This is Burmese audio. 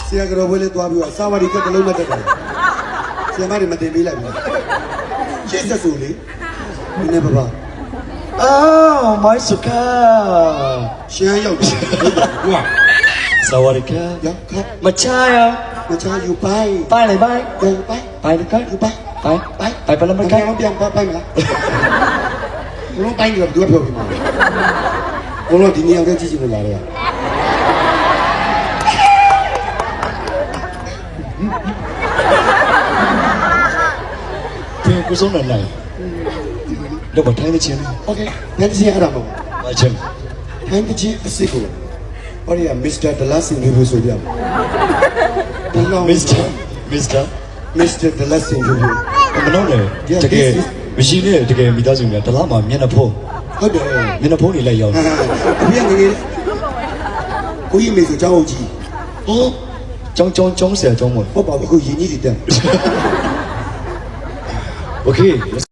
ဆရာကတော့ဘယ်လဲသွားပြီးတော့စာဝါဒီကတလုံးနဲ့တက်တယ်ဆရာမတွေမတင်ပေးလိုက်ဘူးရှေ့ဆက်ဆိုလေဒီနေ့ပါမိုင်းစကာ ရှမ်းရောက်တယ်ဟုတ်ပါ စဝါဒီကာ ရောက်ခါ မချာရ မချာယူပိုင် ပိုင်လိုက်ပိုင် ယူပိုင် ပိုင်က ယူပိုင် ပိုင်ပိုင်ပလမ မ ကို ကိုင်းပြန်ပိုင်မလားဘလုံးပိုင်ကြတော့ပြောပြီးမှာဘလုံးဒီနေရာကကြည့်ကြည့်လို့လာတယ်ဒီကုစုံနဲ့လိုက်တော့မထိုင်းချင်း โอเคงั้นสิရတာမဟုတ် မချင်း ထိုင်းကြီးအစ်စ်ကိုဟောဒီကမစ္စတာဒလာစင်လူဆိုပြဘယ်လောက် မစ္စတာမစ္စတာဒလာစင်လူ မနှောင်းလေတကယ်မရှိနဲ့တကယ်မိသားစုများတလားမှာမျက်နှာဖုံး ဟုတ်တယ် မျက်နှာဖုံးတွေလိုက်ရောက် အဖေကငယ်ငယ်ကိုကြီးမေဆိုကျောင်းအောင်ကြီး ဟောကျောင်းဆရာကျောင်းမ ဟုတ်ပါဘူးအခုရင်းကြီးတွေတက် โอเค